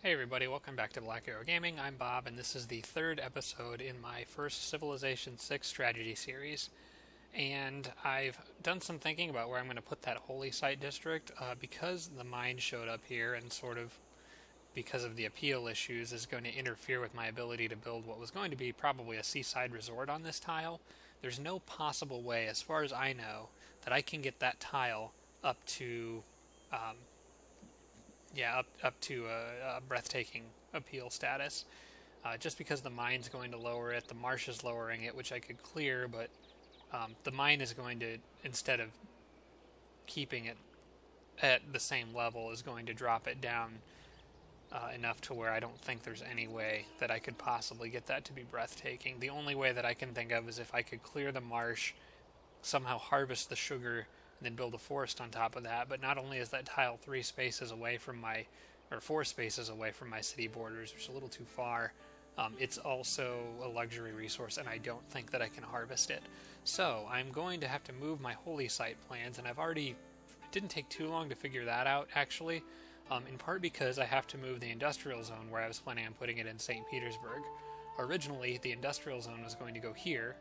Hey everybody, welcome back to Black Arrow Gaming. I'm Bob, and this is the third episode in my first Civilization 6 strategy series. And I've done some thinking about where I'm going to put that holy site district, because the mine showed up here and sort of because of the appeal issues is going to interfere with my ability to build what was going to be probably a seaside resort on this tile. There's no possible way, as far as I know, that I can get that tile up to um, up to a breathtaking appeal status. Just because the mine's going to lower it, the marsh is lowering it, which I could clear, but the mine is going to, instead of keeping it at the same level, is going to drop it down enough to where I don't think there's any way that I could possibly get that to be breathtaking. The only way that I can think of is if I could clear the marsh, somehow harvest the sugar, and then build a forest on top of that. But not only is that tile 4 spaces away from my city borders, which is a little too far, it's also a luxury resource, and I don't think that I can harvest it. So I'm going to have to move my holy site plans, and it didn't take too long to figure that out, actually, in part because I have to move the industrial zone where I was planning on putting it in St. Petersburg. Originally, the industrial zone was going to go here,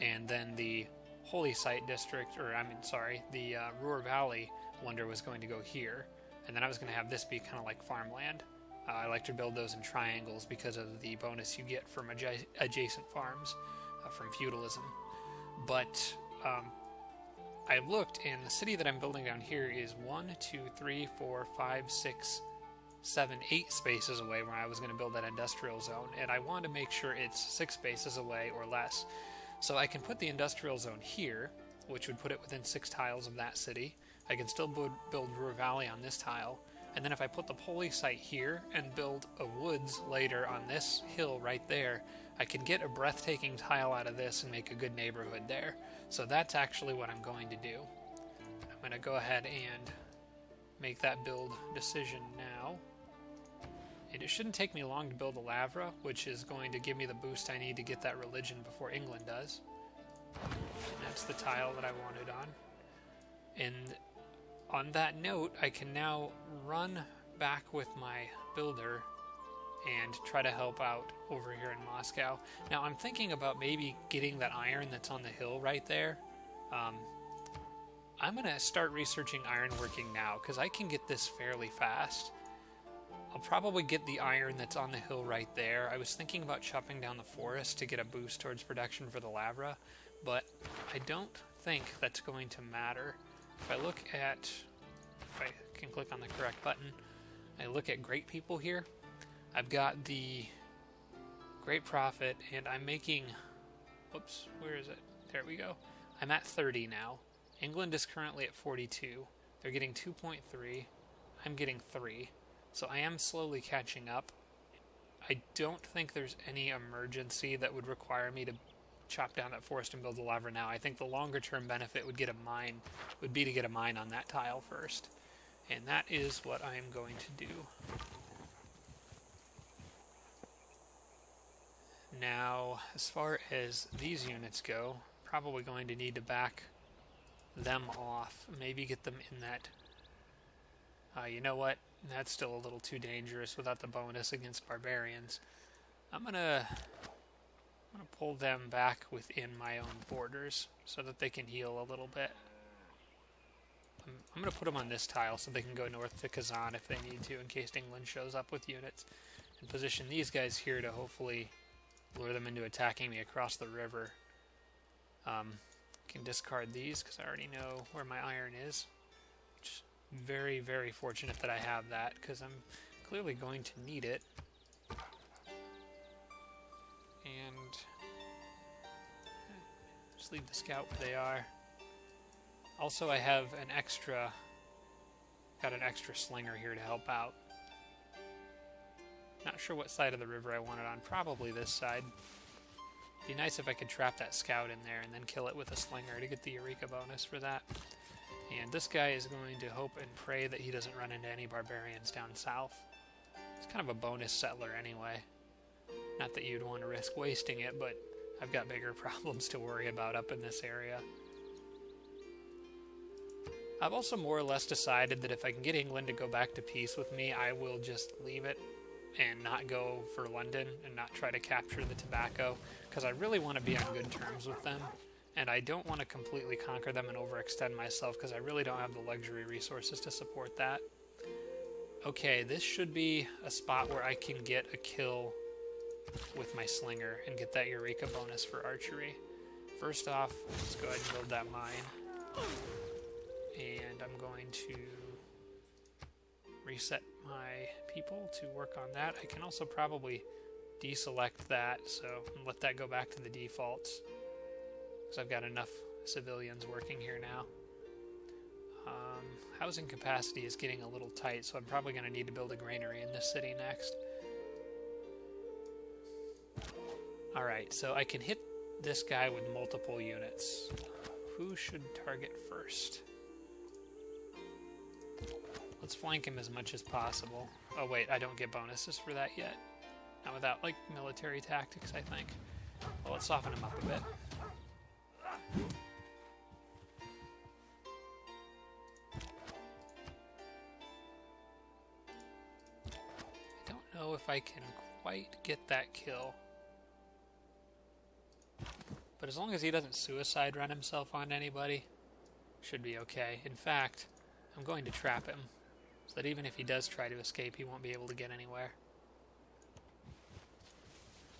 and then the Holy Site District, the Ruhr Valley wonder was going to go here, and then I was going to have this be kind of like farmland. I like to build those in triangles because of the bonus you get from adjacent farms from feudalism. But I looked, and the city that I'm building down here is 8 spaces away where I was going to build that industrial zone, and I want to make sure it's 6 spaces away or less. So I can put the industrial zone here, which would put it within 6 tiles of that city. I can still build Ruhr Valley on this tile. And then if I put the holy site here and build a woods later on this hill right there, I can get a breathtaking tile out of this and make a good neighborhood there. So that's actually what I'm going to do. I'm going to go ahead and make that build decision now. And it shouldn't take me long to build a Lavra, which is going to give me the boost I need to get that religion before England does. And that's the tile that I wanted on. And on that note, I can now run back with my builder and try to help out over here in Moscow. Now, I'm thinking about maybe getting that iron that's on the hill right there. I'm going to start researching ironworking now, because I can get this fairly fast. I'll probably get the iron that's on the hill right there. I was thinking about chopping down the forest to get a boost towards production for the Lavra, but I don't think that's going to matter. If I can click on the correct button, I look at Great People here. I've got the Great Profit, and I'm making, whoops, where is it? There we go. I'm at 30 now. England is currently at 42. They're getting 2.3. I'm getting 3. So I am slowly catching up. I don't think there's any emergency that would require me to chop down that forest and build a Lavra now. I think the longer term benefit would be to get a mine on that tile first. And that is what I am going to do. Now, as far as these units go, probably going to need to back them off. Maybe get them in that... you know what? That's still a little too dangerous without the bonus against barbarians. I'm gonna pull them back within my own borders so that they can heal a little bit. I'm gonna put them on this tile so they can go north to Kazan if they need to, in case England shows up with units, and position these guys here to hopefully lure them into attacking me across the river. Can discard these because I already know where my iron is. Very, very fortunate that I have that, because I'm clearly going to need it. And just leave the scout where they are. Also, I have got an extra slinger here to help out. Not sure what side of the river I want it on. Probably this side. Be nice if I could trap that scout in there and then kill it with a slinger to get the eureka bonus for that. And this guy is going to hope and pray that he doesn't run into any barbarians down south. It's kind of a bonus settler anyway. Not that you'd want to risk wasting it, but I've got bigger problems to worry about up in this area. I've also more or less decided that if I can get England to go back to peace with me, I will just leave it and not go for London and not try to capture the tobacco, because I really want to be on good terms with them, and I don't want to completely conquer them and overextend myself, because I really don't have the luxury resources to support that. Okay, this should be a spot where I can get a kill with my slinger and get that eureka bonus for archery. First off, let's go ahead and build that mine. And I'm going to reset my people to work on that. I can also probably deselect that, so let that go back to the defaults, because I've got enough civilians working here now. Housing capacity is getting a little tight, so I'm probably going to need to build a granary in this city next. Alright, so I can hit this guy with multiple units. Who should target first? Let's flank him as much as possible. Oh wait, I don't get bonuses for that yet. Not without, like, military tactics, I think. Well, let's soften him up a bit. I don't know if I can quite get that kill. But as long as he doesn't suicide run himself on anybody, should be okay. In fact, I'm going to trap him, so that even if he does try to escape, he won't be able to get anywhere.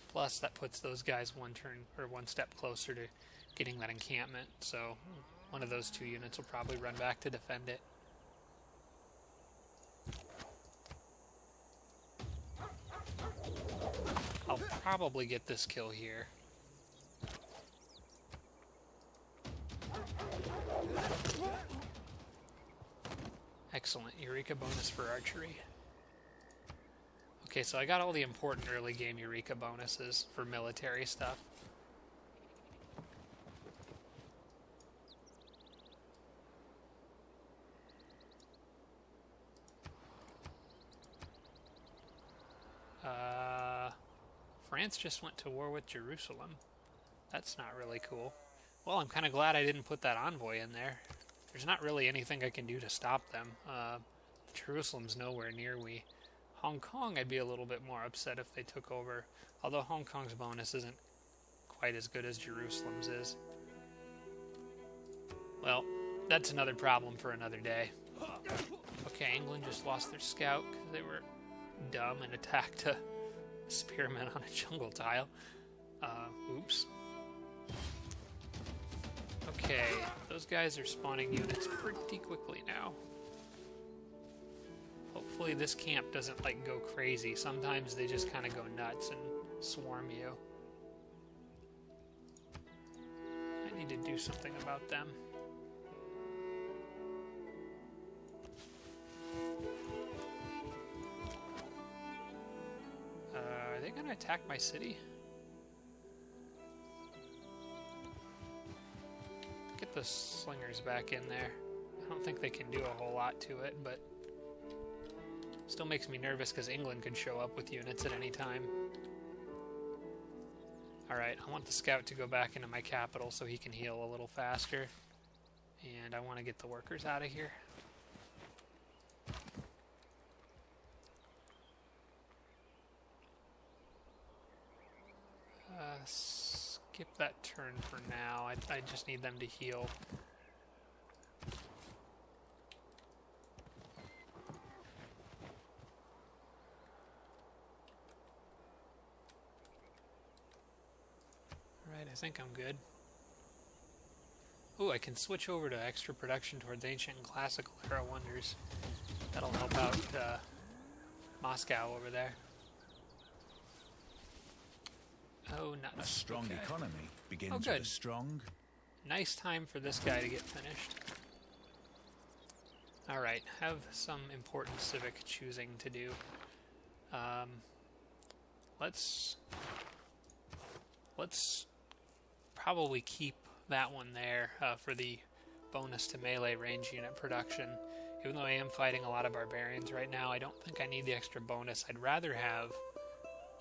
Plus, that puts those guys one step closer to getting that encampment, so one of those two units will probably run back to defend it. I'll probably get this kill here. Excellent. Eureka bonus for archery. Okay, so I got all the important early game Eureka bonuses for military stuff. France just went to war with Jerusalem. That's not really cool. Well, I'm kind of glad I didn't put that envoy in there. There's not really anything I can do to stop them. Jerusalem's nowhere near me. Hong Kong, I'd be a little bit more upset if they took over. Although Hong Kong's bonus isn't quite as good as Jerusalem's is. Well, that's another problem for another day. Okay, England just lost their scout because they were dumb and attacked a spearman on a jungle tile. Oops. Okay, those guys are spawning units pretty quickly now. Hopefully this camp doesn't, like, go crazy. Sometimes they just kind of go nuts and swarm you. I need to do something about them. Are they going to attack my city? Get the slingers back in there. I don't think they can do a whole lot to it, but still makes me nervous because England could show up with units at any time. Alright, I want the scout to go back into my capital so he can heal a little faster. And I want to get the workers out of here. Skip that turn for now. I just need them to heal. Alright, I think I'm good. Ooh, I can switch over to extra production towards ancient and classical era wonders. That'll help out Moscow over there. Oh, not a strong economy begins with a strong. Nice time for this guy to get finished. Alright, have some important civic choosing to do. Let's probably keep that one there for the bonus to melee range unit production. Even though I am fighting a lot of barbarians right now, I don't think I need the extra bonus. I'd rather have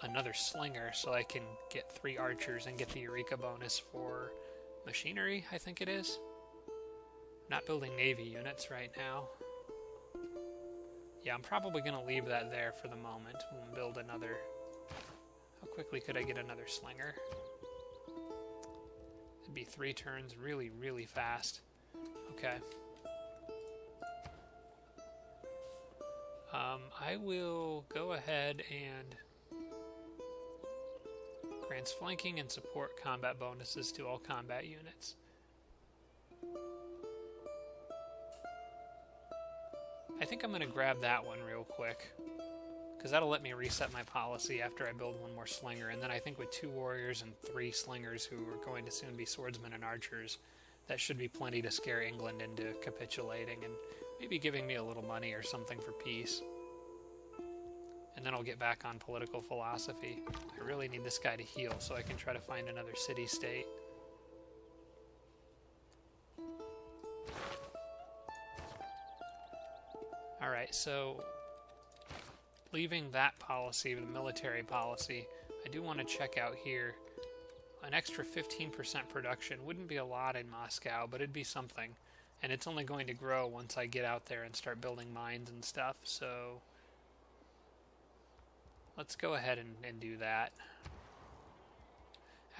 another slinger so I can get 3 archers and get the Eureka bonus for machinery, I think it is. Not building navy units right now. Yeah, I'm probably going to leave that there for the moment. We'll build another... How quickly could I get another slinger? It'd be 3 turns, really, really fast. Okay. I will go ahead and grants flanking and support combat bonuses to all combat units. I think I'm going to grab that one real quick, because that'll let me reset my policy after I build one more slinger, and then I think with 2 warriors and 3 slingers who are going to soon be swordsmen and archers, that should be plenty to scare England into capitulating and maybe giving me a little money or something for peace. And then I'll get back on political philosophy. I really need this guy to heal so I can try to find another city-state. Alright, so leaving that policy, the military policy, I do want to check out here. An extra 15% production wouldn't be a lot in Moscow, but it'd be something. And it's only going to grow once I get out there and start building mines and stuff, so let's go ahead and do that.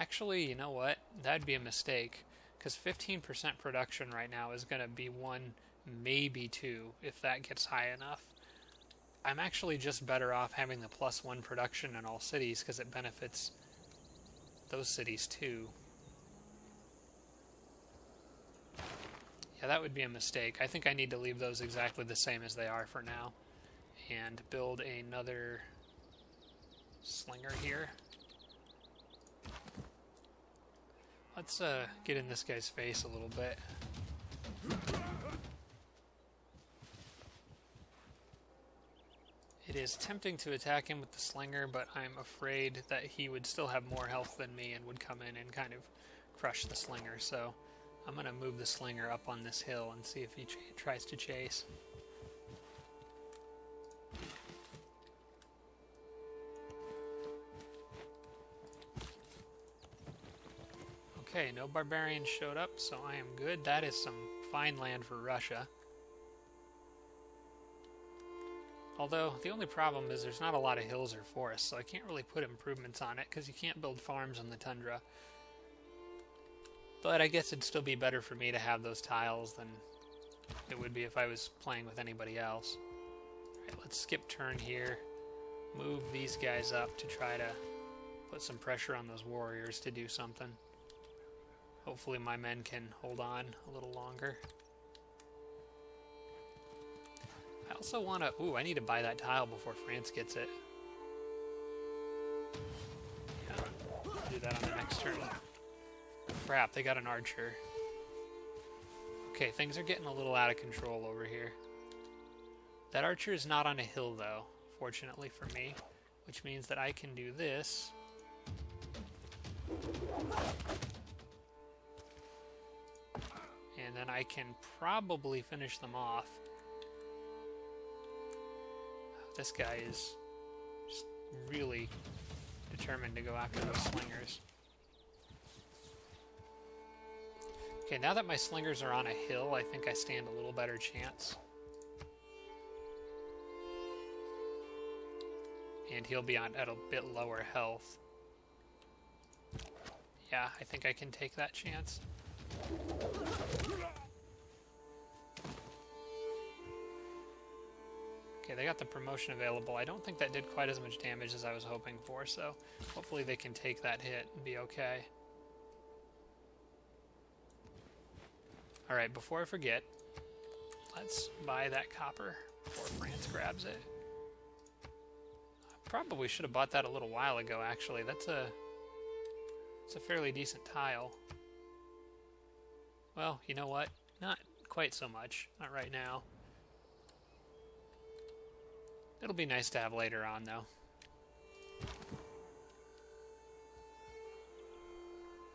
Actually, you know what? That'd be a mistake, because 15% production right now is going to be 1, maybe 2, if that gets high enough. I'm actually just better off having the +1 production in all cities, because it benefits those cities too. Yeah, that would be a mistake. I think I need to leave those exactly the same as they are for now, and build another slinger here. Let's get in this guy's face a little bit. It is tempting to attack him with the slinger, but I'm afraid that he would still have more health than me and would come in and kind of crush the slinger, so I'm going to move the slinger up on this hill and see if he tries to chase. Okay, no barbarians showed up, so I am good. That is some fine land for Russia. Although, the only problem is there's not a lot of hills or forests, so I can't really put improvements on it, because you can't build farms on the tundra. But I guess it'd still be better for me to have those tiles than it would be if I was playing with anybody else. Alright, let's skip turn here. Move these guys up to try to put some pressure on those warriors to do something. Hopefully my men can hold on a little longer. I also want to... Ooh, I need to buy that tile before France gets it. Yeah, I'll do that on the next turn. Crap, they got an archer. Okay, things are getting a little out of control over here. That archer is not on a hill, though, fortunately for me, which means that I can do this. And then I can probably finish them off. This guy is just really determined to go after those slingers. Okay, now that my slingers are on a hill, I think I stand a little better chance. And he'll be at a bit lower health. Yeah, I think I can take that chance. Okay, they got the promotion available. I don't think that did quite as much damage as I was hoping for, so hopefully they can take that hit and be okay. Alright, before I forget, let's buy that copper before France grabs it. I probably should have bought that a little while ago, actually. It's a fairly decent tile. Well, you know what? Not quite so much. Not right now. It'll be nice to have later on, though.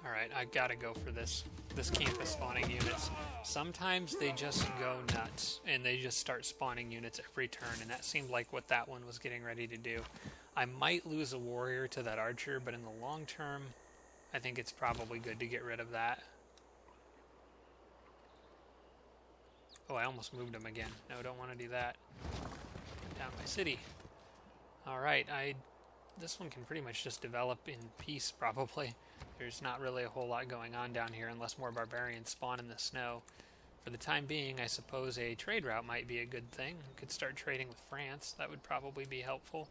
Alright, I gotta go for this campus spawning units. Sometimes they just go nuts, and they just start spawning units every turn, and that seemed like what that one was getting ready to do. I might lose a warrior to that archer, but in the long term, I think it's probably good to get rid of that. Oh, I almost moved him again. No, don't want to do that. down my city. Alright, this one can pretty much just develop in peace, probably. There's not really a whole lot going on down here unless more barbarians spawn in the snow. For the time being, I suppose a trade route might be a good thing. We could start trading with France. That would probably be helpful.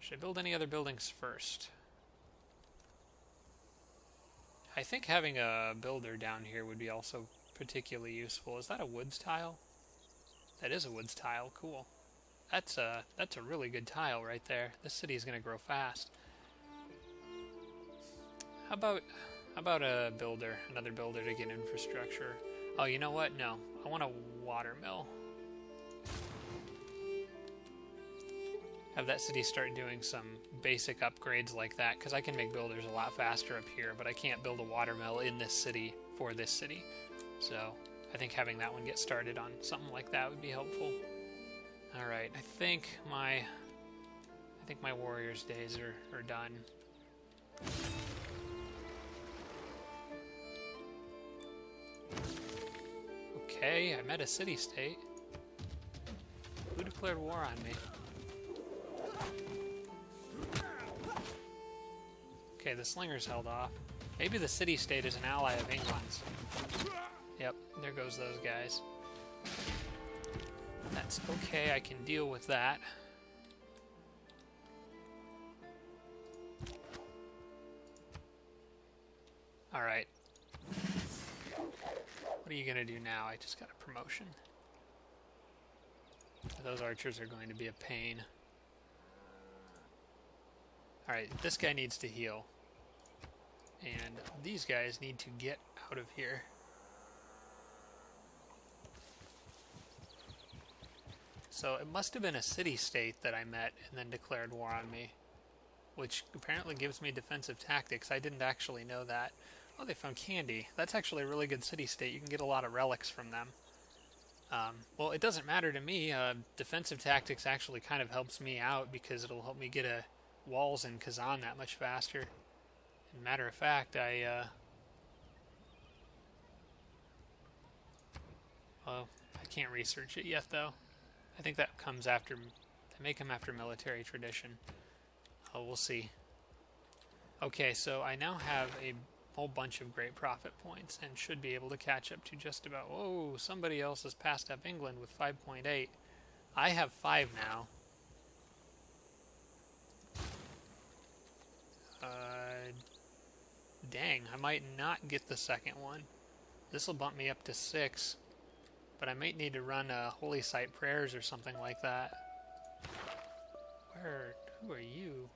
Should I build any other buildings first? I think having a builder down here would be also particularly useful. Is that a woods tile? That is a woods tile. Cool. That's a really good tile right there. This city is going to grow fast. How about a builder, another builder to get infrastructure? Oh, you know what? No, I want a water mill. Have that city start doing some basic upgrades like that, because I can make builders a lot faster up here, but I can't build a water mill in this city for this city. So I think having that one get started on something like that would be helpful. All right, I think my warriors' days are done. Okay, I met a city-state. Who declared war on me? Okay, the slingers held off. Maybe the city-state is an ally of England's. Yep, there goes those guys. That's okay, I can deal with that. Alright. What are you gonna do now? I just got a promotion. Those archers are going to be a pain. Alright, this guy needs to heal. And these guys need to get out of here. So it must have been a city-state that I met and then declared war on me, which apparently gives me defensive tactics. I didn't actually know that. Oh, they found candy. That's actually a really good city-state. You can get a lot of relics from them. Well, it doesn't matter to me. Defensive tactics actually kind of helps me out because it'll help me get walls in Kazan that much faster. As a matter of fact, well, I can't research it yet, though. I think that comes after, they may come after military tradition. Oh, we'll see. Okay, so I now have a whole bunch of great profit points and should be able to catch up to just about, whoa, somebody else has passed up England with 5.8. I have 5 now. Dang, I might not get the second one. This will bump me up to 6. But I might need to run holy site prayers or something like that. Who are you?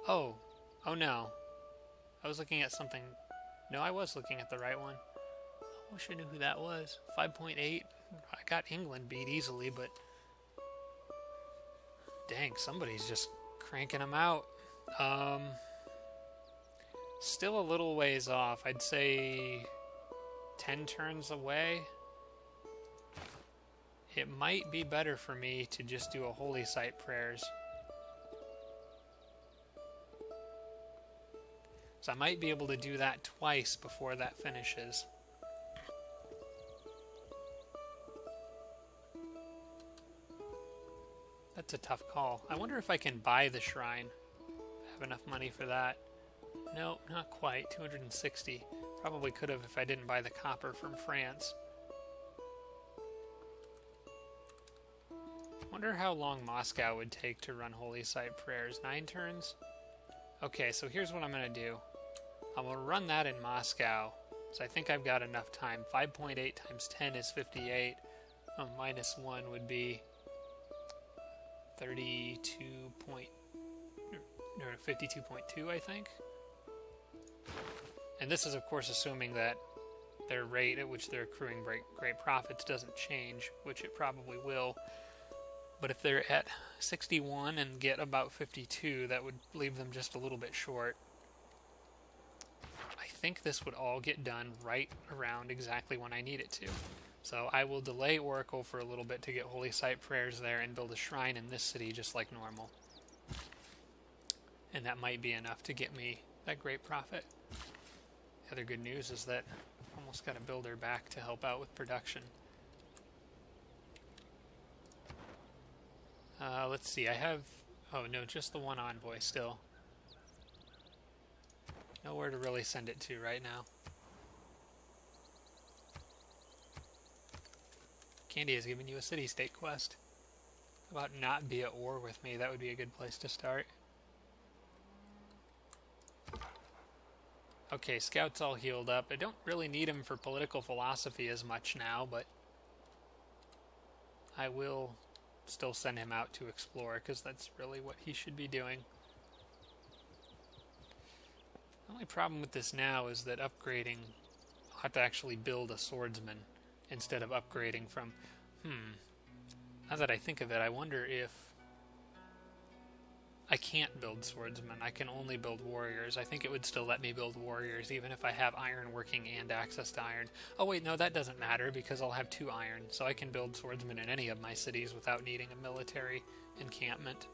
Oh no. I was looking at something. No, I was looking at the right one. I wish I knew who that was. 5.8. I got England beat easily, but dang, somebody's just cranking them out. Still a little ways off. I'd say 10 turns away. It might be better for me to just do a holy site prayers. So I might be able to do that twice before that finishes. That's a tough call. I wonder if I can buy the shrine. I have enough money for that. No, not quite. 260. Probably could have if I didn't buy the copper from France. Wonder how long Moscow would take to run holy site prayers. 9 turns? Okay, so here's what I'm going to do. I'm going to run that in Moscow. So I think I've got enough time. 5.8 times 10 is 58. Minus 1 would be 52.2, I think. And this is, of course, assuming that their rate at which they're accruing great profits doesn't change, which it probably will. But if they're at 61 and get about 52, that would leave them just a little bit short. I think this would all get done right around exactly when I need it to. So I will delay Oracle for a little bit to get holy site prayers there and build a shrine in this city just like normal. And that might be enough to get me that great profit. The other good news is that I almost got a builder back to help out with production. Let's see, I have... Oh, no, just the one envoy still. Nowhere to really send it to right now. Candy has given you a city-state quest. How about not be at war with me? That would be a good place to start. Okay, Scout's all healed up. I don't really need him for political philosophy as much now, but I will still send him out to explore, because that's really what he should be doing. The only problem with this now is that upgrading, I'll have to actually build a swordsman instead of upgrading from... Now that I think of it, I wonder if I can't build swordsmen. I can only build warriors. I think it would still let me build warriors even if I have iron working and access to iron. Oh wait, no, that doesn't matter because I'll have 2 iron, so I can build swordsmen in any of my cities without needing a military encampment.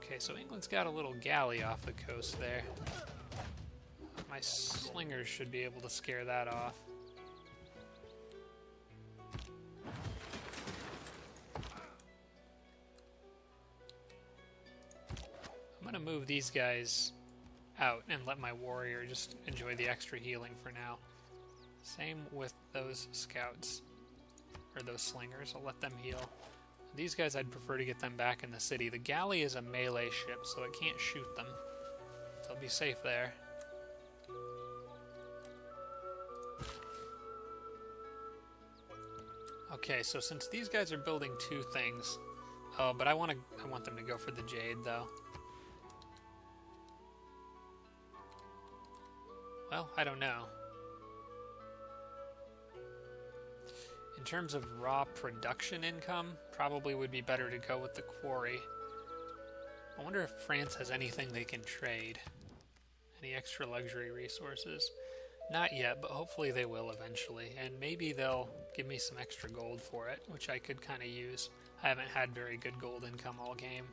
Okay, so England's got a little galley off the coast there. My slingers should be able to scare that off. I'm going to move these guys out and let my warrior just enjoy the extra healing for now. Same with those scouts, or those slingers. I'll let them heal. These guys, I'd prefer to get them back in the city. The galley is a melee ship, so it can't shoot them. So I'll be safe there. Okay, so since these guys are building 2 things... Oh, but I want them to go for the jade, though. Well, I don't know. In terms of raw production income, probably would be better to go with the quarry. I wonder if France has anything they can trade. Any extra luxury resources? Not yet, but hopefully they will eventually. And maybe they'll give me some extra gold for it, which I could kind of use. I haven't had very good gold income all game.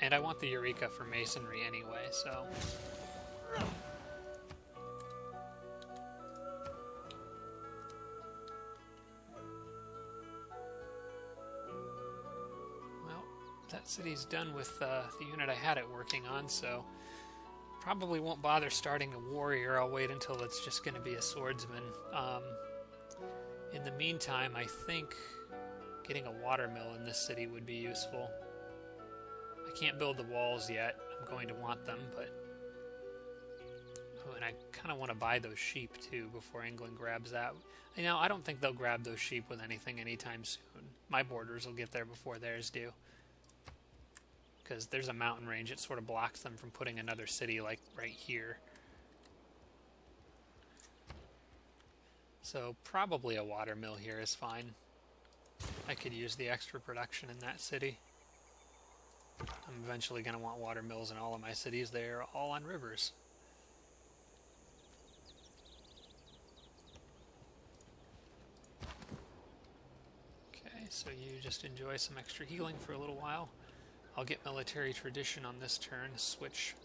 And I want the eureka for masonry anyway, so... Well, that city's done with the unit I had it working on, so... Probably won't bother starting a warrior. I'll wait until it's just going to be a swordsman. In the meantime, I think getting a watermill in this city would be useful. I can't build the walls yet. I'm going to want them, but... Oh, and I kind of want to buy those sheep, too, before England grabs that. You know, I don't think they'll grab those sheep with anything anytime soon. My borders will get there before theirs do. Because there's a mountain range, it sort of blocks them from putting another city, like, right here. So, probably a watermill here is fine. I could use the extra production in that city. I'm eventually going to want watermills in all of my cities. They're all on rivers. Okay, so you just enjoy some extra healing for a little while. I'll get military tradition on this turn, switch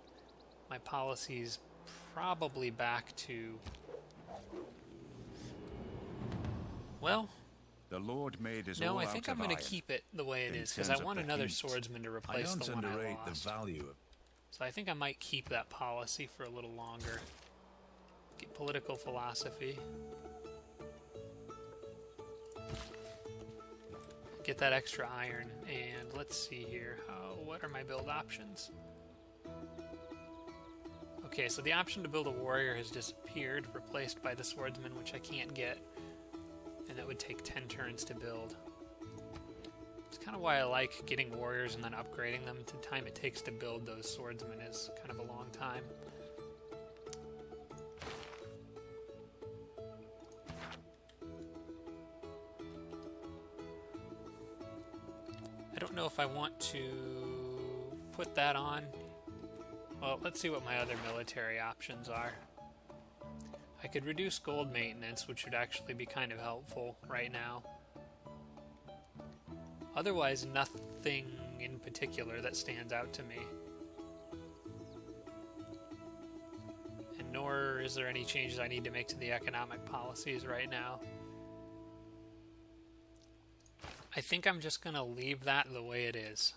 my policies probably back to... Well... The Lord made us no, all I think I'm going to keep it the way it is, because I want another swordsman to replace the one I lost. The value of... So I think I might keep that policy for a little longer. Get political philosophy. Get that extra iron, and let's see here. What are my build options? Okay, so the option to build a warrior has disappeared, replaced by the swordsman, which I can't get. And that would take 10 turns to build. It's kind of why I like getting warriors and then upgrading them. The time it takes to build those swordsmen is kind of a long time. I don't know if I want to put that on. Well, let's see what my other military options are. I could reduce gold maintenance, which would actually be kind of helpful right now. Otherwise, nothing in particular that stands out to me. And nor is there any changes I need to make to the economic policies right now. I think I'm just going to leave that the way it is.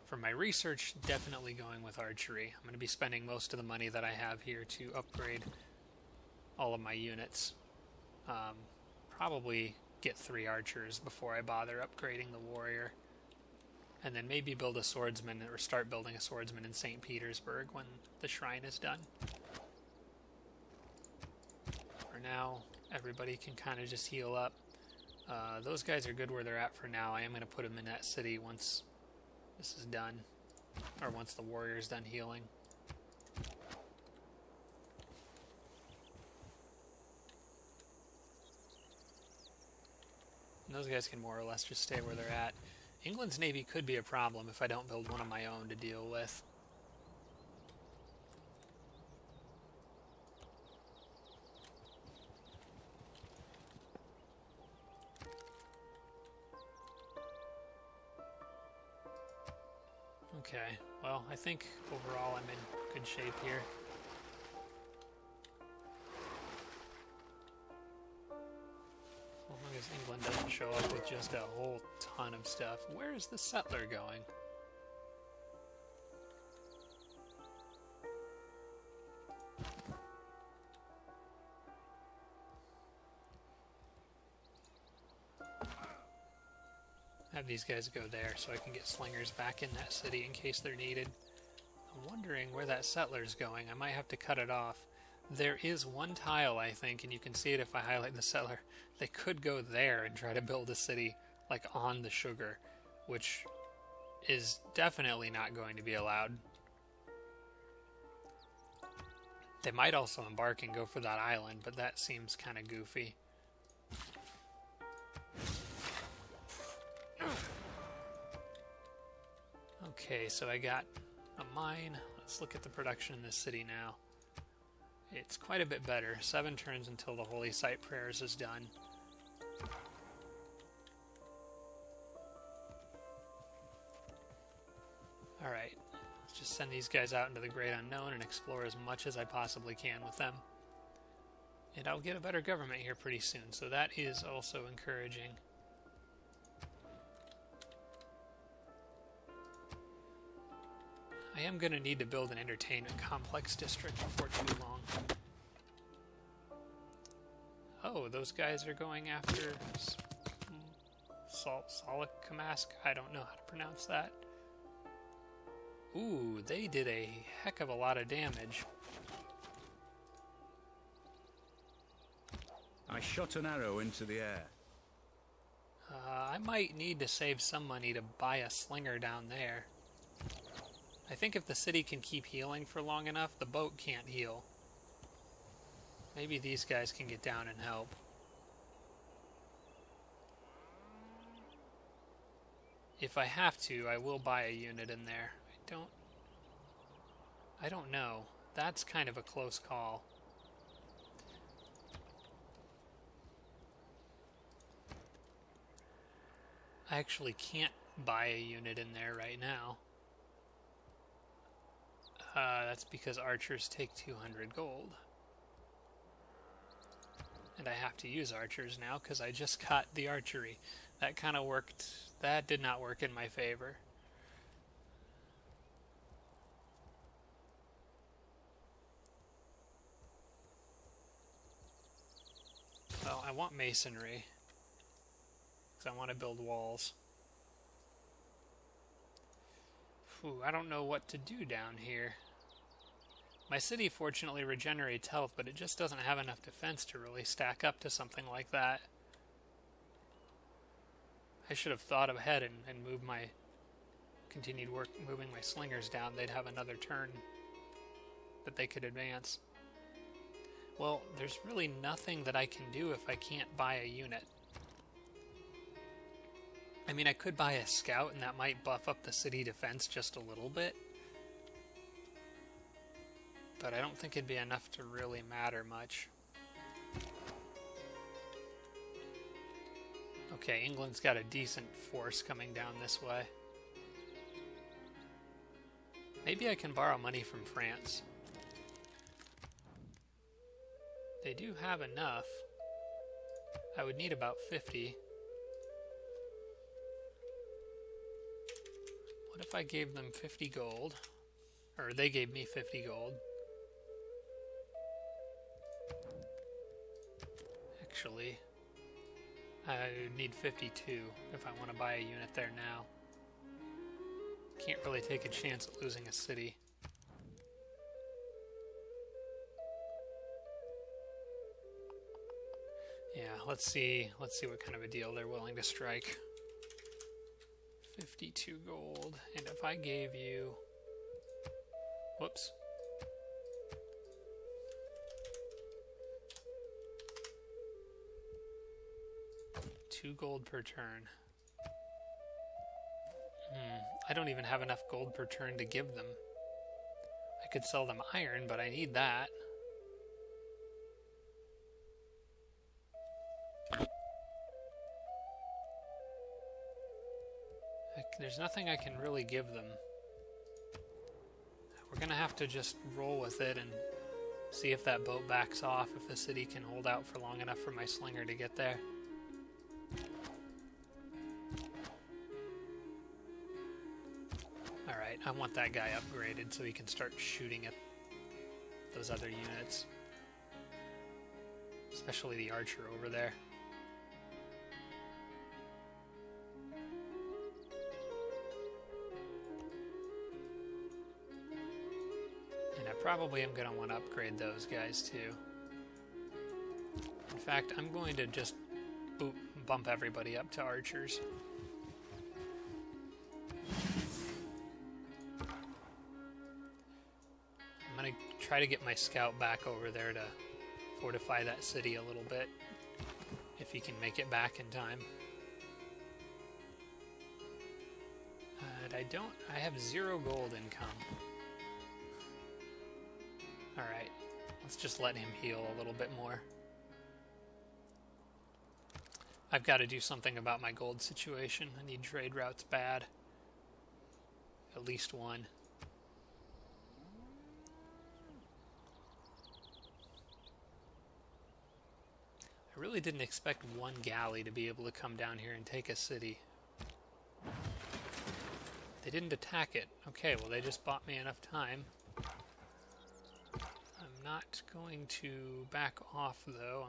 For my research, definitely going with archery. I'm going to be spending most of the money that I have here to upgrade all of my units. Probably get 3 archers before I bother upgrading the warrior. And then maybe build a swordsman, or start building a swordsman in St. Petersburg when the shrine is done. For now, everybody can kind of just heal up. Those guys are good where they're at for now. I am going to put them in that city once this is done, or once the warrior's done healing. And those guys can more or less just stay where they're at. England's navy could be a problem if I don't build one of my own to deal with. Okay, well, I think overall I'm in good shape here. As long as England doesn't show up with just a whole ton of stuff. Where is the settler going? Have these guys go there so I can get slingers back in that city in case they're needed. I'm wondering where that settler's going. I might have to cut it off. There is one tile, I think, and you can see it if I highlight the settler. They could go there and try to build a city, like, on the sugar, which is definitely not going to be allowed. They might also embark and go for that island, but that seems kind of goofy. Okay, so I got a mine. Let's look at the production in this city now. It's quite a bit better. 7 turns until the Holy Site Prayers is done. Alright, let's just send these guys out into the Great Unknown and explore as much as I possibly can with them. And I'll get a better government here pretty soon, so that is also encouraging. I am going to need to build an entertainment complex district before too long. Oh, those guys are going after Solokamask? I don't know how to pronounce that. Ooh, they did a heck of a lot of damage. I shot an arrow into the air. I might need to save some money to buy a slinger down there. I think if the city can keep healing for long enough, the boat can't heal. Maybe these guys can get down and help. If I have to, I will buy a unit in there. I don't know. That's kind of a close call. I actually can't buy a unit in there right now. That's because archers take 200 gold. And I have to use archers now because I just got the archery. That kind of worked. That did not work in my favor. Well, I want masonry because I want to build walls. Ooh, I don't know what to do down here. My city fortunately regenerates health, but it just doesn't have enough defense to really stack up to something like that. I should have thought ahead and moved my... continued work moving my slingers down. They'd have another turn that they could advance. Well, there's really nothing that I can do if I can't buy a unit. I mean, I could buy a scout, and that might buff up the city defense just a little bit. But I don't think it'd be enough to really matter much. Okay, England's got a decent force coming down this way. Maybe I can borrow money from France. They do have enough. I would need about 50. What if I gave them 50 gold? Or they gave me 50 gold. Actually, I need 52 if I want to buy a unit there now. Can't really take a chance at losing a city. Yeah, let's see what kind of a deal they're willing to strike. 52 gold, and if I gave you... Whoops. $2 gold per turn. I don't even have enough gold per turn to give them. I could sell them iron, but I need that. There's nothing I can really give them. We're gonna have to just roll with it and see if that boat backs off, if the city can hold out for long enough for my slinger to get there. Alright, I want that guy upgraded so he can start shooting at those other units. Especially the archer over there. And I probably am going to want to upgrade those guys too. In fact, I'm going to just bump everybody up to archers. I'm going to try to get my scout back over there to fortify that city a little bit, if he can make it back in time. I have 0 gold income. Alright, let's just let him heal a little bit more. I've got to do something about my gold situation. I need trade routes bad. At least one. I really didn't expect one galley to be able to come down here and take a city. They didn't attack it. Okay, well they just bought me enough time. I'm not going to back off though.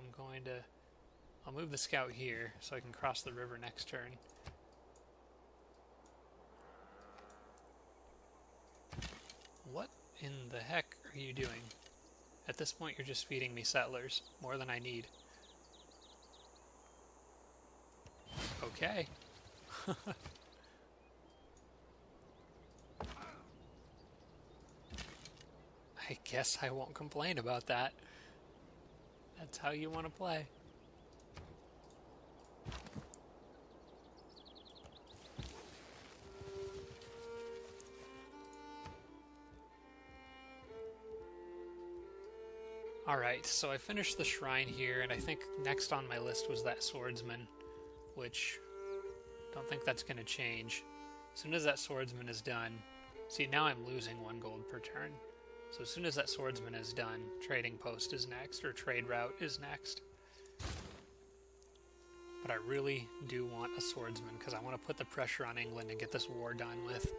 I'll move the scout here so I can cross the river next turn. What in the heck are you doing? At this point you're just feeding me settlers, more than I need. Okay. I guess I won't complain about that. That's how you want to play. Alright, so I finished the shrine here, and I think next on my list was that swordsman, which I don't think that's going to change. As soon as that swordsman is done, see, now I'm losing 1 gold per turn. So as soon as that swordsman is done, trading post is next, or trade route is next. But I really do want a swordsman, because I want to put the pressure on England and get this war done with.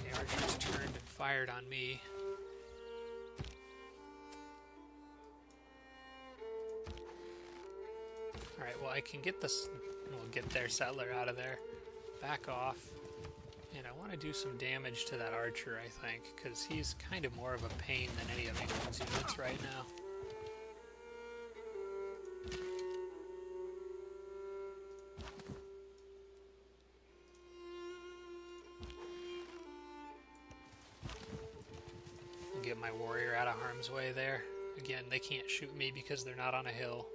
The archers turned and fired on me. Alright, well I can get this, we'll get their settler out of there, back off, and I want to do some damage to that archer, I think, because he's kind of more of a pain than any of England's units right now. I'll get my warrior out of harm's way there. Again, they can't shoot me because they're not on a hill.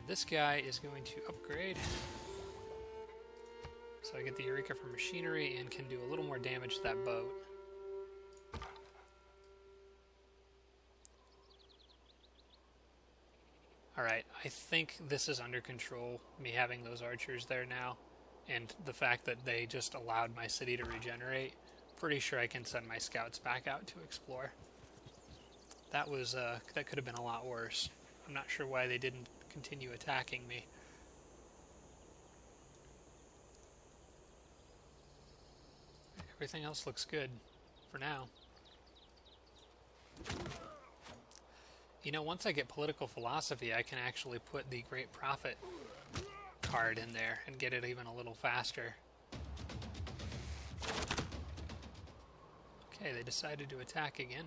This guy is going to upgrade, so I get the eureka for machinery and can do a little more damage to that boat. Alright, I think this is under control, me having those archers there now, and the fact that they just allowed my city to regenerate. Pretty sure I can send my scouts back out to explore. That could have been a lot worse. I'm not sure why they didn't continue attacking me. Everything else looks good for now. You know, once I get political philosophy, I can actually put the Great Prophet card in there and get it even a little faster. Okay, they decided to attack again,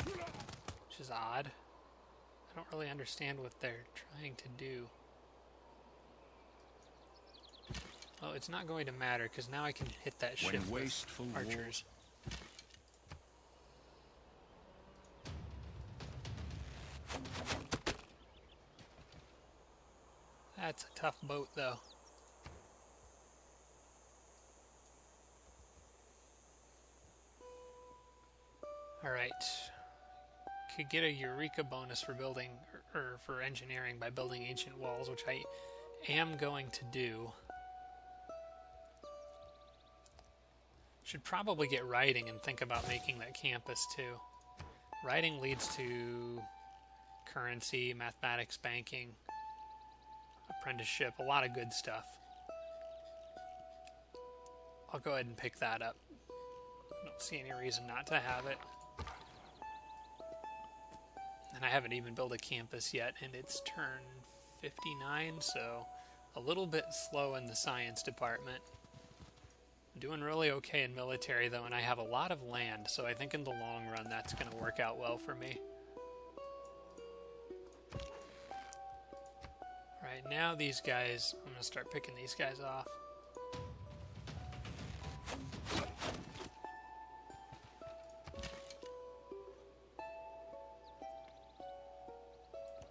which is odd. I don't really understand what they're trying to do. Well, it's not going to matter, because now I can hit that ship with archers. That's a tough boat, though. Alright. Could get a eureka bonus for building, or for engineering by building ancient walls, which I am going to do. Should probably get writing and think about making that campus too. Writing leads to currency, mathematics, banking, apprenticeship, a lot of good stuff. I'll go ahead and pick that up. I don't see any reason not to have it. And I haven't even built a campus yet, and it's turn 59, so a little bit slow in the science department. I'm doing really okay in military, though, and I have a lot of land, so I think in the long run that's going to work out well for me. Alright, now these guys, I'm going to start picking these guys off.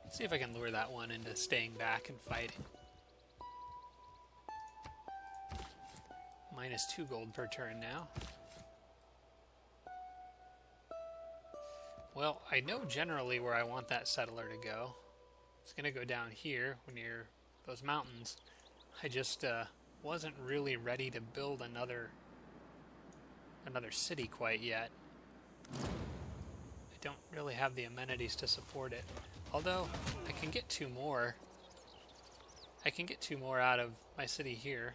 Let's see if I can lure that one into staying back and fighting. -2 gold per turn now. Well, I know generally where I want that settler to go. It's going to go down here near those mountains. I just wasn't really ready to build another city quite yet. I don't really have the amenities to support it. Although, I can get 2 more. I can get 2 more out of my city here,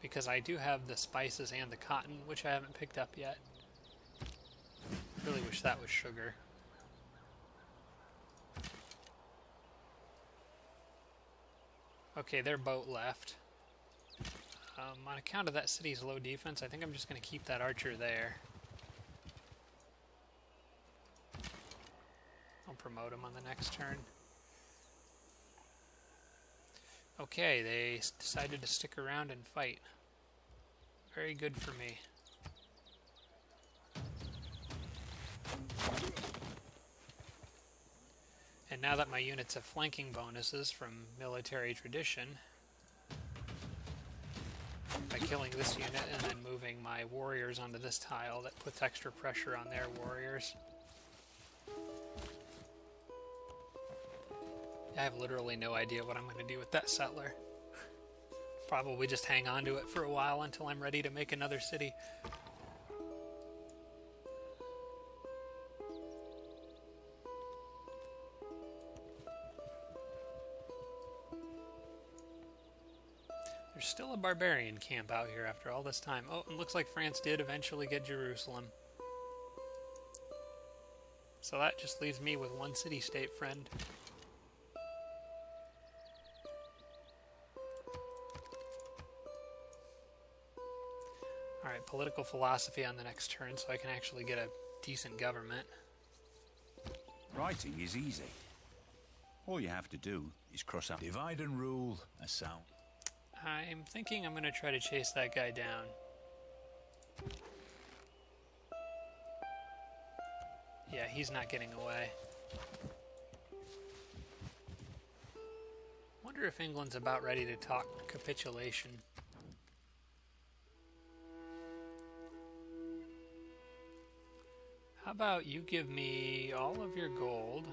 because I do have the spices and the cotton, which I haven't picked up yet. Really wish that was sugar. Okay, their boat left. On account of that city's low defense, I think I'm just going to keep that archer there. I'll promote him on the next turn. Okay, they decided to stick around and fight. Very good for me. And now that my units have flanking bonuses from military tradition, by killing this unit and then moving my warriors onto this tile, that puts extra pressure on their warriors. I have literally no idea what I'm going to do with that settler. Probably just hang on to it for a while until I'm ready to make another city. There's still a barbarian camp out here after all this time. Oh, it looks like France did eventually get Jerusalem. So that just leaves me with one city-state friend. Alright, political philosophy on the next turn so I can actually get a decent government. Writing is easy. All you have to do is cross out divide and rule a sound. I'm thinking I'm going to try to chase that guy down. Yeah, he's not getting away. Wonder if England's about ready to talk capitulation. How about you give me all of your gold,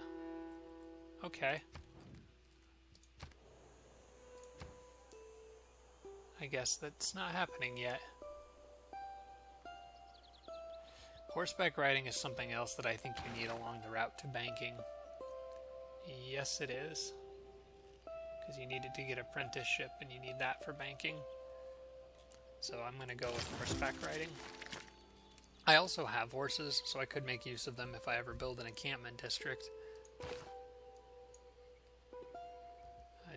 Okay. I guess that's not happening yet. Horseback riding is something else that I think you need along the route to banking. Yes, it is. Because you needed to get apprenticeship, and you need that for banking. So I'm going to go with horseback riding. I also have horses, so I could make use of them if I ever build an encampment district.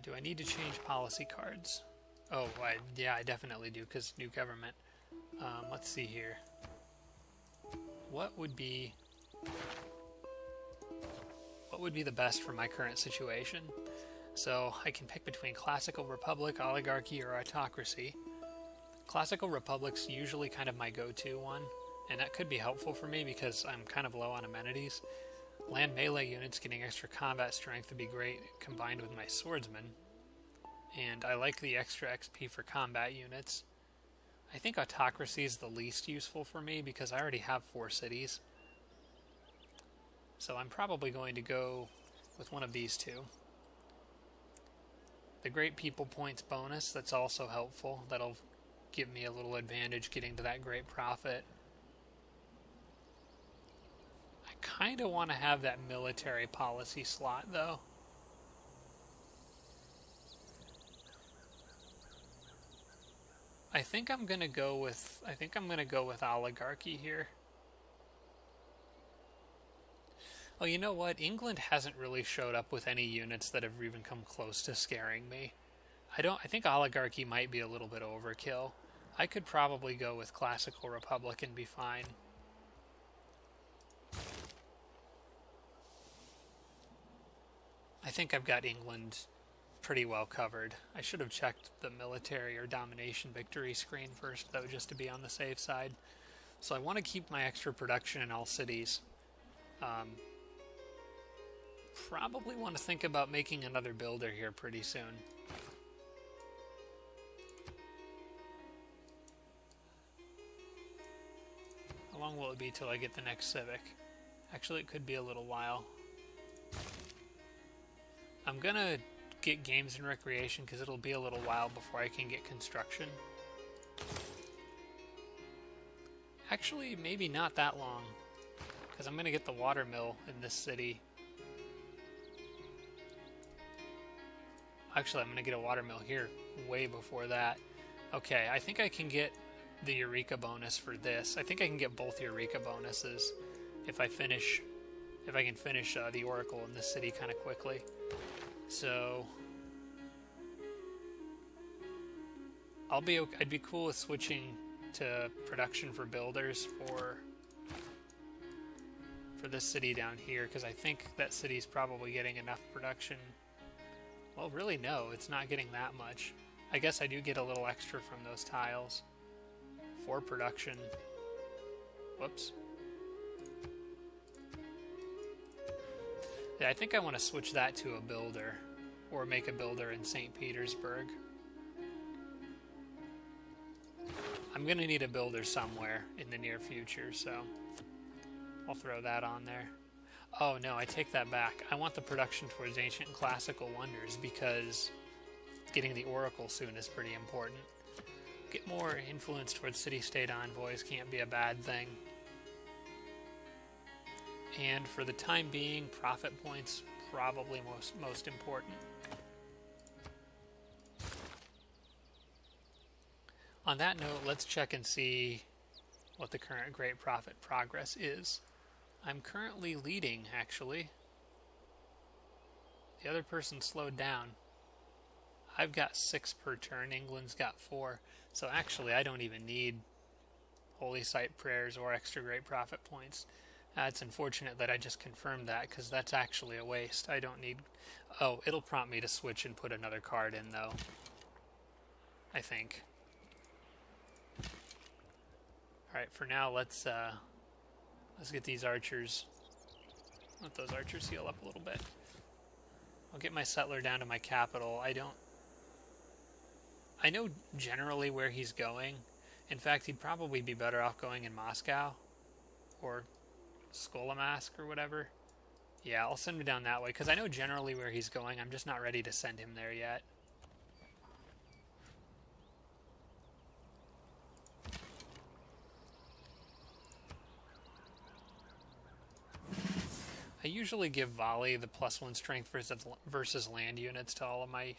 Do I need to change policy cards? Oh, yeah, I definitely do, because new government. Let's see here. What would be the best for my current situation? So I can pick between classical republic, oligarchy, or autocracy. Classical republic's usually kind of my go-to one, and that could be helpful for me because I'm kind of low on amenities. Land melee units getting extra combat strength would be great combined with my swordsman. And I like the extra XP for combat units. I think autocracy is the least useful for me because I already have 4 cities. So I'm probably going to go with one of these two. The Great People Points bonus, that's also helpful. That'll give me a little advantage getting to that Great Profit. I kind of want to have that military policy slot, though. I think I'm gonna go with oligarchy here. Oh, you know what? England hasn't really showed up with any units that have even come close to scaring me. I think oligarchy might be a little bit overkill. I could probably go with classical republic and be fine. I think I've got England pretty well covered. I should have checked the military or domination victory screen first, though, just to be on the safe side. So I want to keep my extra production in all cities. Probably want to think about making another builder here pretty soon. How long will it be till I get the next civic? Actually, it could be a little while. I'm gonna get games and recreation because it'll be a little while before I can get construction. Actually, maybe not that long, because I'm gonna get the water mill in this city. Actually, I'm gonna get a water mill here way before that. Okay, I think I can get the eureka bonus for this. I think I can get both eureka bonuses if I can finish the oracle in this city kind of quickly. So I'd be cool with switching to production for builders for this city down here, because I think that city's probably getting enough production. Well, really, no, it's not getting that much. I guess I do get a little extra from those tiles for production. Whoops. Yeah, I think I want to switch that to a builder, or make a builder in St. Petersburg. I'm going to need a builder somewhere in the near future, so I'll throw that on there. Oh no, I take that back. I want the production towards ancient and classical wonders because getting the oracle soon is pretty important. Get more influence towards city-state envoys can't be a bad thing. And for the time being, profit points probably most important. On that note, let's check and see what the current Great Profit progress is. I'm currently leading, actually. The other person slowed down. I've got 6 per turn, England's got 4. So actually, I don't even need Holy Site prayers or extra Great Profit points. It's unfortunate that I just confirmed that, because that's actually a waste. I don't need... Oh, it'll prompt me to switch and put another card in, though. I think. Alright, for now, let's get these archers. Let those archers heal up a little bit. I'll get my settler down to my capital. I know generally where he's going. In fact, he'd probably be better off going in Moscow. Or Skolomask or whatever. Yeah, I'll send him down that way, because I know generally where he's going. I'm just not ready to send him there yet. I usually give volley the +1 strength versus land units to all of my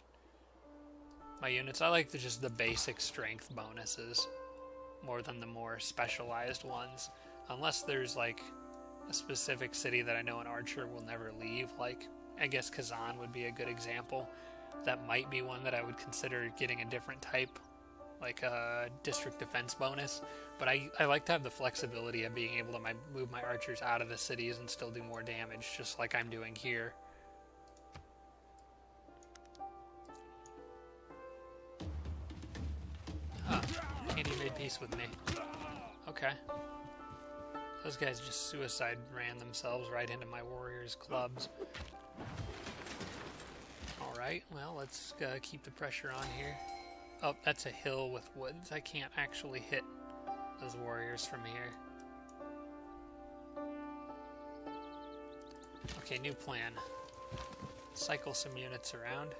units. I like just the basic strength bonuses more than the more specialized ones. Unless there's like a specific city that I know an archer will never leave, like I guess Kazan would be a good example. That might be one that I would consider getting a different type, like a district defense bonus. But I like to have the flexibility of being able to move my archers out of the cities and still do more damage, just like I'm doing here. Huh. And he made peace with me. Okay. Those guys just suicide ran themselves right into my warriors' clubs. Alright, well, let's keep the pressure on here. Oh, that's a hill with woods. I can't actually hit those warriors from here. Okay, new plan. Cycle some units around.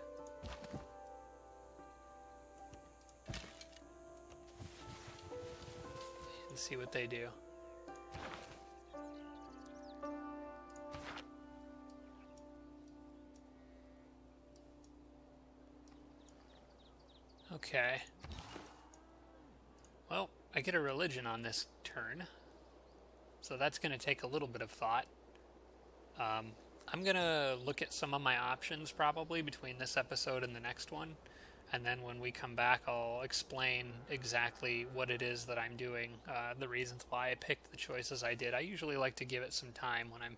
And see what they do. Okay. Well, I get a religion on this turn, so that's going to take a little bit of thought. I'm going to look at some of my options probably between this episode and the next one, and then when we come back I'll explain exactly what it is that I'm doing, the reasons why I picked the choices I did. I usually like to give it some time when I'm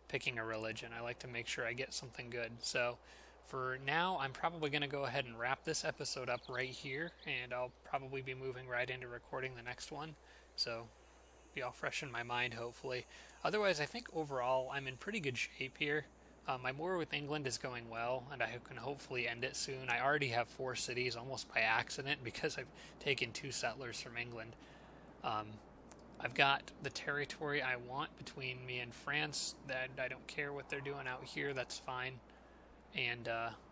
picking a religion. I like to make sure I get something good. So for now, I'm probably going to go ahead and wrap this episode up right here, and I'll probably be moving right into recording the next one, so be all fresh in my mind, hopefully. Otherwise, I think overall I'm in pretty good shape here. My war with England is going well, and I can hopefully end it soon. I already have 4 cities almost by accident because I've taken 2 settlers from England. I've got the territory I want between me and France. That I don't care what they're doing out here, that's fine. And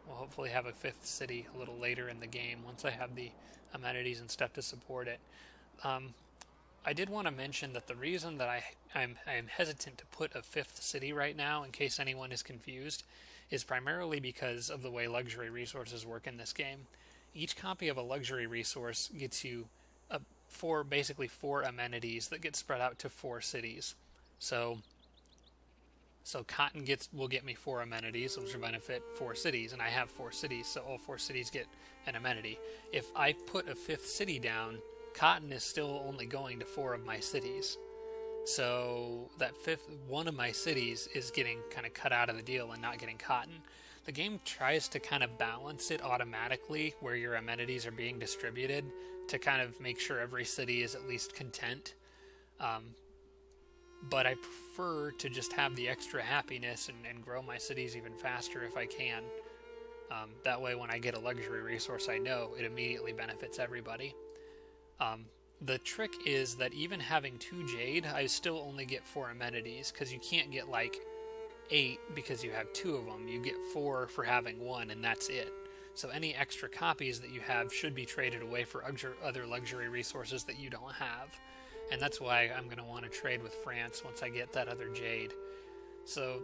we'll hopefully have a 5th city a little later in the game once I have the amenities and stuff to support it. I did want to mention that the reason that I'm hesitant to put a 5th city right now, in case anyone is confused, is primarily because of the way luxury resources work in this game. Each copy of a luxury resource gets you basically 4 amenities that get spread out to 4 cities. So cotton will get me 4 amenities, which will benefit 4 cities, and I have 4 cities, so all 4 cities get an amenity. If I put a 5th city down, cotton is still only going to 4 of my cities. So that one of my cities is getting kind of cut out of the deal and not getting cotton. The game tries to kind of balance it automatically where your amenities are being distributed to kind of make sure every city is at least content. But I prefer to just have the extra happiness and grow my cities even faster if I can. That way when I get a luxury resource, I know it immediately benefits everybody. The trick is that even having 2 jade, I still only get 4 amenities, because you can't get like 8 because you have 2 of them. You get 4 for having 1, and that's it. So any extra copies that you have should be traded away for other luxury resources that you don't have. And that's why I'm going to want to trade with France once I get that other jade. So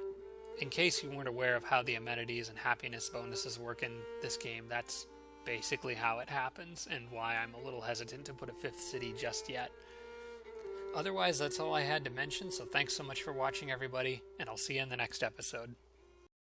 in case you weren't aware of how the amenities and happiness bonuses work in this game, that's basically how it happens and why I'm a little hesitant to put a 5th city just yet. Otherwise, that's all I had to mention, so thanks so much for watching, everybody, and I'll see you in the next episode.